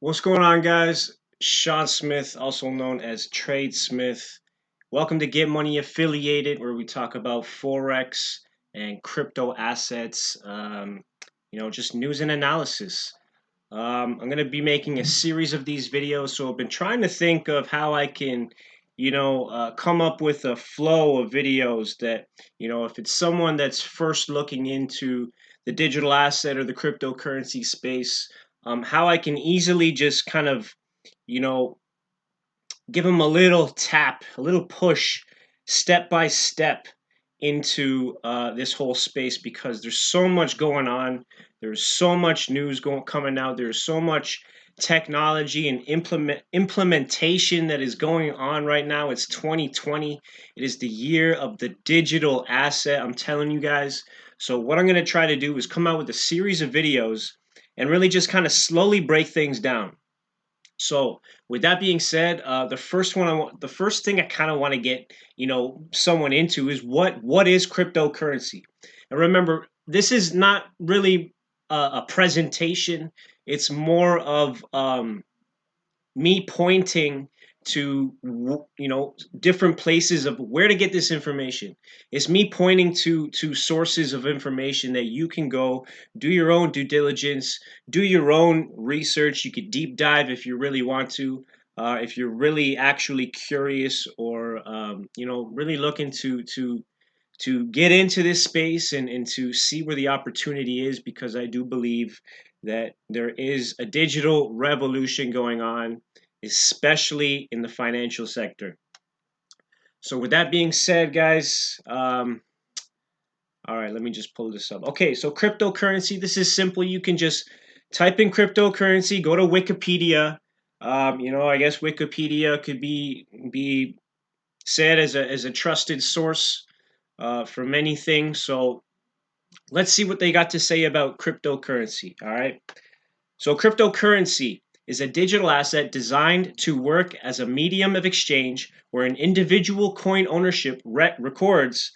What's going on, guys? Sean Smith, also known as Trade Smith. Welcome to Get Money Affiliated, where we talk about Forex and crypto assets, just news and analysis. I'm going to be making a series of these videos, so I've been trying to think of how I can, come up with a flow of videos that, if it's someone that's first looking into the digital asset or the cryptocurrency space, how I can easily just kind of, you know, give them a little tap, a little push, step by step into this whole space because there's so much going on. There's so much news coming out. There's so much technology and implementation that is going on right now. It's 2020. It is the year of the digital asset. I'm telling you guys. So what I'm going to try to do is come out with a series of videos and really just kind of slowly break things down. So, with that being said, the first thing I kind of want to get someone into is what is cryptocurrency. And remember, this is not really a presentation. It's more of me pointing to different places of where to get this information. It's me pointing to sources of information that you can go do your own due diligence, do your own research. You could deep dive if you really want to, if you're really actually curious, or really looking to get into this space and to see where the opportunity is, because I do believe that there is a digital revolution going on, especially in the financial sector. So, with that being said, guys, all right, let me just pull this up. Okay, so cryptocurrency, this is simple. You can just type in cryptocurrency, go to Wikipedia. I guess Wikipedia could be said as a trusted source for many things. So let's see what they got to say about cryptocurrency. All right. So, cryptocurrency is a digital asset designed to work as a medium of exchange where an individual coin ownership records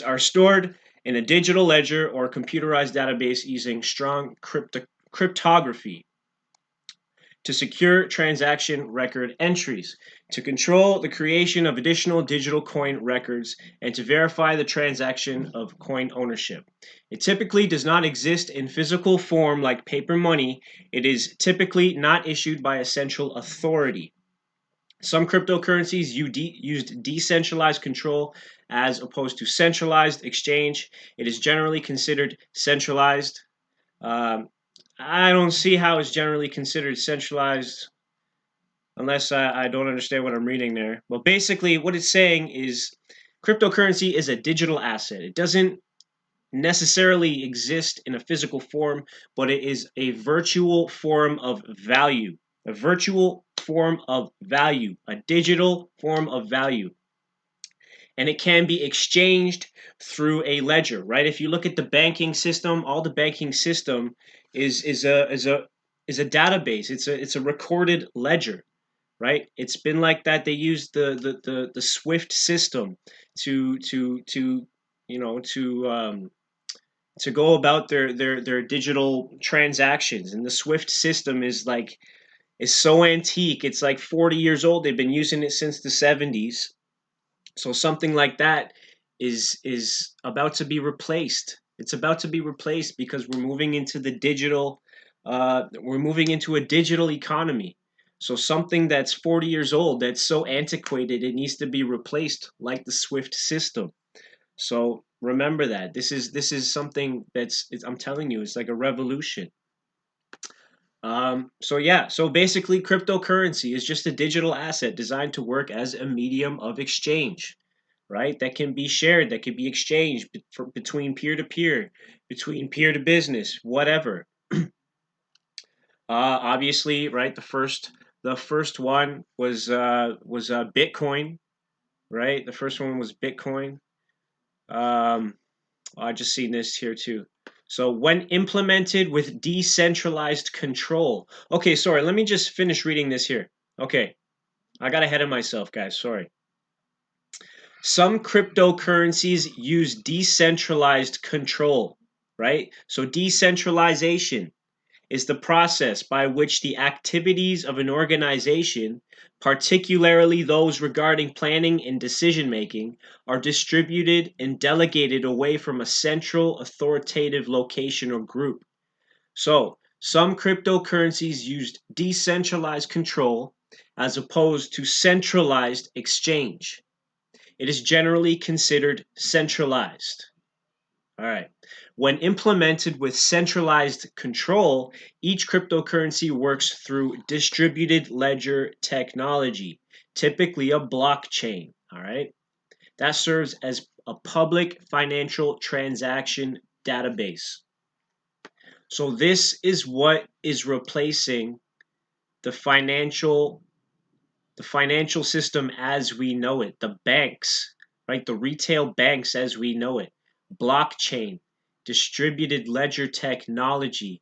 are stored in a digital ledger or computerized database using strong cryptography to secure transaction record entries, to control the creation of additional digital coin records, and to verify the transaction of coin ownership. It typically does not exist in physical form like paper money. It is typically not issued by a central authority. Some cryptocurrencies used decentralized control as opposed to centralized exchange. It is generally considered centralized. Um, I don't see how it's generally considered centralized unless I don't understand what I'm reading there. Well, basically, what it's saying is cryptocurrency is a digital asset. It doesn't necessarily exist in a physical form, but it is a virtual form of value, a virtual form of value, a digital form of value. And it can be exchanged through a ledger, right? If you look at the banking system, all the banking system is a database. It's a recorded ledger, right? It's been like that. They use the Swift system to to go about their digital transactions, and the Swift system is so antique. It's like 40 years old. They've been using it since the 70s. So something like that is about to be replaced. It's about to be replaced because we're moving into the digital. We're moving into a digital economy. So something that's 40 years old, that's so antiquated, it needs to be replaced, like the Swift system. So remember that this is something I'm telling you, it's like a revolution. So yeah, so basically, cryptocurrency is just a digital asset designed to work as a medium of exchange, right? That can be shared, that can be exchanged between peer to peer, between peer to business, whatever. Obviously, right? The first one was Bitcoin, right? The first one was Bitcoin. Um, I just seen this here too. So when implemented with decentralized control. Okay, sorry. Let me just finish reading this here. Okay, I got ahead of myself, guys. Sorry. Some cryptocurrencies use decentralized control, right? So decentralization. is the process by which the activities of an organization, particularly those regarding planning and decision making, are distributed and delegated away from a central authoritative location or group. So, some cryptocurrencies used decentralized control as opposed to centralized exchange. It is generally considered centralized. All right. When implemented with centralized control, each cryptocurrency works through distributed ledger technology, typically a blockchain. All right. That serves as a public financial transaction database. So this is what is replacing the financial system as we know it, the banks, right? The retail banks as we know it, blockchain, distributed ledger technology.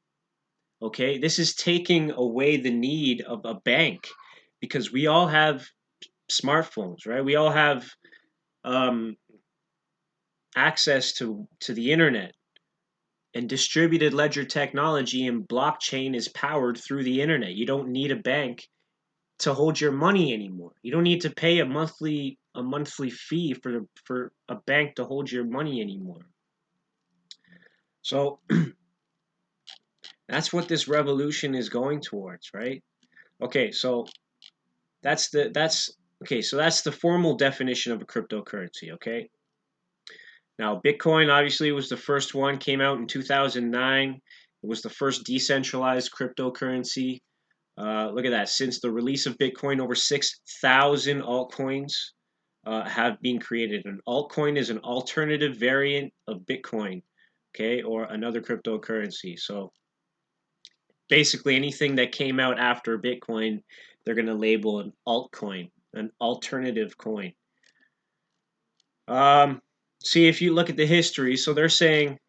Okay, this is taking away the need of a bank because we all have smartphones, right? We all have um, access to the internet, and distributed ledger technology and blockchain is powered through the internet. You don't need a bank to hold your money anymore. You don't need to pay a monthly fee for a bank to hold your money anymore. So that's what this revolution is going towards, right? Okay, so that's the formal definition of a cryptocurrency, okay? Now, Bitcoin obviously was the first one, came out in 2009. It was the first decentralized cryptocurrency. Look at that. Since the release of Bitcoin, over 6,000 altcoins have been created. An altcoin is an alternative variant of Bitcoin, okay, or another cryptocurrency. So basically, anything that came out after Bitcoin, they're going to label an altcoin, an alternative coin. See, if you look at the history, so they're saying,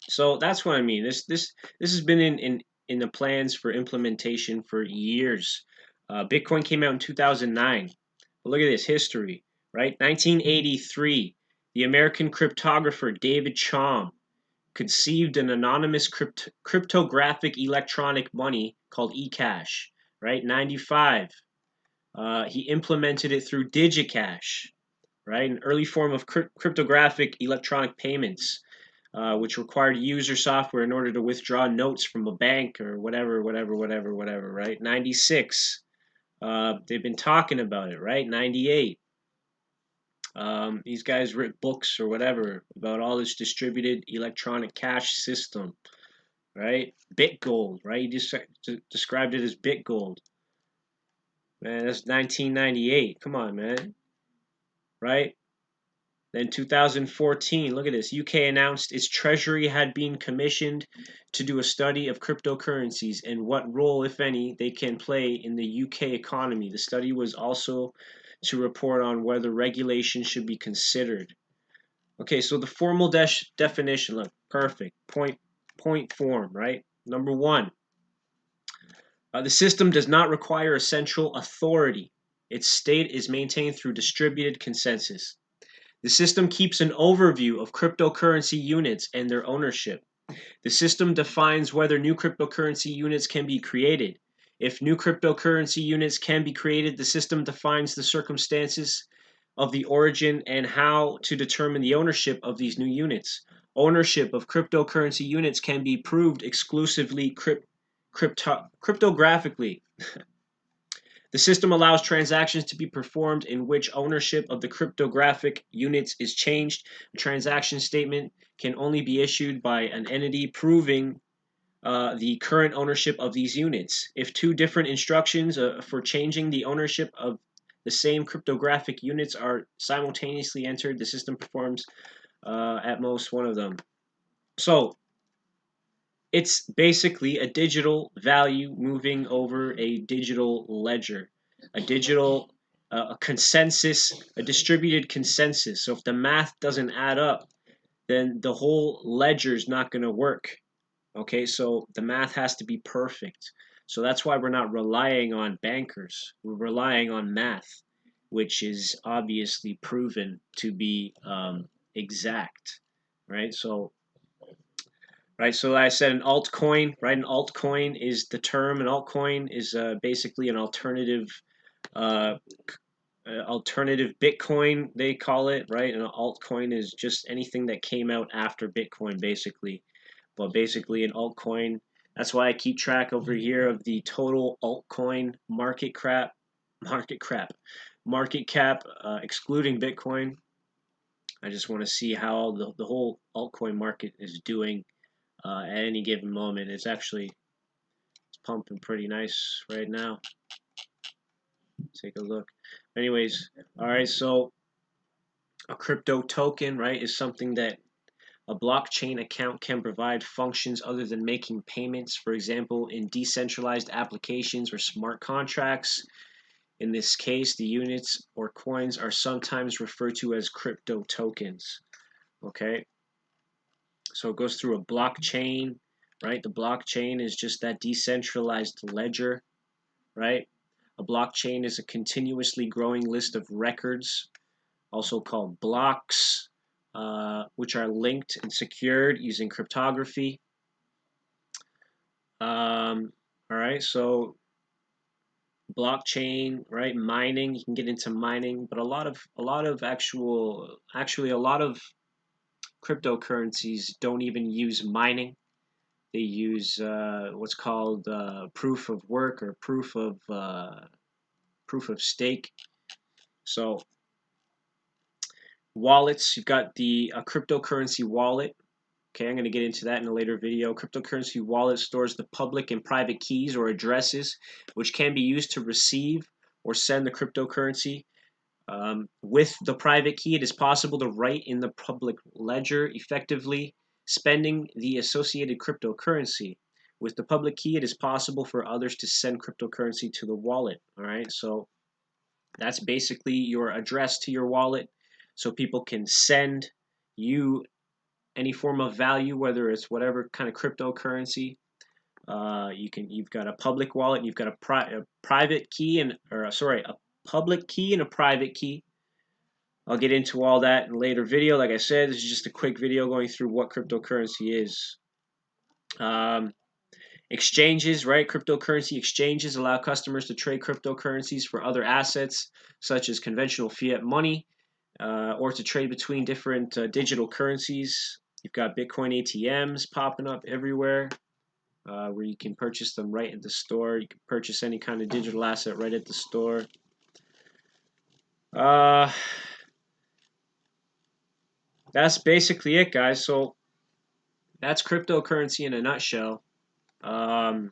so that's what I mean. This has been in the plans for implementation for years. Bitcoin came out in 2009. But look at this history, right? 1983, the American cryptographer David Chaum conceived an anonymous cryptographic electronic money called eCash, right? 95, he implemented it through DigiCash, right? An early form of cryptographic electronic payments, which required user software in order to withdraw notes from a bank or whatever, right? 96, they've been talking about it, right? 98, these guys wrote books or whatever about all this distributed electronic cash system, right? BitGold, right? He just described it as BitGold. Man, that's 1998. Come on, man. Right? Then 2014, look at this. UK announced its treasury had been commissioned to do a study of cryptocurrencies and what role, if any, they can play in the UK economy. The study was also to report on whether regulation should be considered. Okay, so the formal definition, look, perfect. Point form, right? Number one, the system does not require a central authority. Its state is maintained through distributed consensus. The system keeps an overview of cryptocurrency units and their ownership. The system defines whether new cryptocurrency units can be created. If new cryptocurrency units can be created, the system defines the circumstances of the origin and how to determine the ownership of these new units. Ownership of cryptocurrency units can be proved exclusively cryptographically. The system allows transactions to be performed in which ownership of the cryptographic units is changed. A transaction statement can only be issued by an entity proving the current ownership of these units. If two different instructions for changing the ownership of the same cryptographic units are simultaneously entered, the system performs at most one of them. So it's basically a digital value moving over a digital ledger, a digital a consensus, a distributed consensus. So if the math doesn't add up, then the whole ledger is not going to work. Okay, so the math has to be perfect. So that's why we're not relying on bankers. We're relying on math, which is obviously proven to be exact, right? So right? So like I said, an altcoin, right? An altcoin is the term. An altcoin is basically an uh, alternative Bitcoin, they call it, right? An altcoin is just anything that came out after Bitcoin, basically. But basically, an altcoin. That's why I keep track over here of the total altcoin market cap, excluding Bitcoin. I just want to see how the whole altcoin market is doing at any given moment. It's pumping pretty nice right now. Take a look. Anyways, all right. So a crypto token, right, is something that a blockchain account can provide functions other than making payments, for example, in decentralized applications or smart contracts. In this case, the units or coins are sometimes referred to as crypto tokens. Okay, so it goes through a blockchain, right? The blockchain is just that decentralized ledger, right? A blockchain is a continuously growing list of records, also called blocks, which are linked and secured using cryptography. All right, so blockchain, right? Mining, you can get into mining, but actually a lot of cryptocurrencies don't even use mining. They use what's called proof of work or proof of stake. So wallets, you've got the cryptocurrency wallet. Okay, I'm going to get into that in a later video. Cryptocurrency wallet stores the public and private keys or addresses, which can be used to receive or send the cryptocurrency. With the private key, it is possible to write in the public ledger effectively, spending the associated cryptocurrency. With the public key, it is possible for others to send cryptocurrency to the wallet. All right, so that's basically your address to your wallet, so people can send you any form of value, whether it's whatever kind of cryptocurrency. You've got a public wallet, you've got a private key a public key and a private key. I'll get into all that in a later video. Like I said, this is just a quick video going through what cryptocurrency is. Um, Exchanges, right? Cryptocurrency exchanges allow customers to trade cryptocurrencies for other assets, such as conventional fiat money, or to trade between different digital currencies. You've got Bitcoin ATMs popping up everywhere, where you can purchase them right at the store. You can purchase any kind of digital asset right at the store. That's basically it, guys. So that's cryptocurrency in a nutshell, um,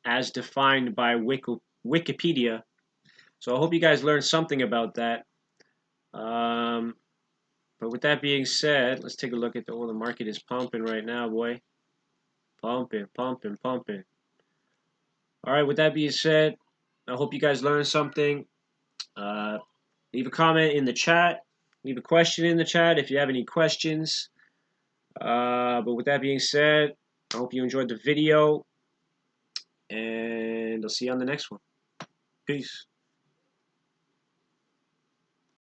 as defined by Wikipedia. So I hope you guys learned something about that. Um, but with that being said, let's take a look at the market is pumping right now, boy. Pumping, pumping, pumping. All right, with that being said, I hope you guys learned something. Uh, leave a comment in the chat. Leave a question in the chat if you have any questions. But with that being said, I hope you enjoyed the video, and I'll see you on the next one. Peace.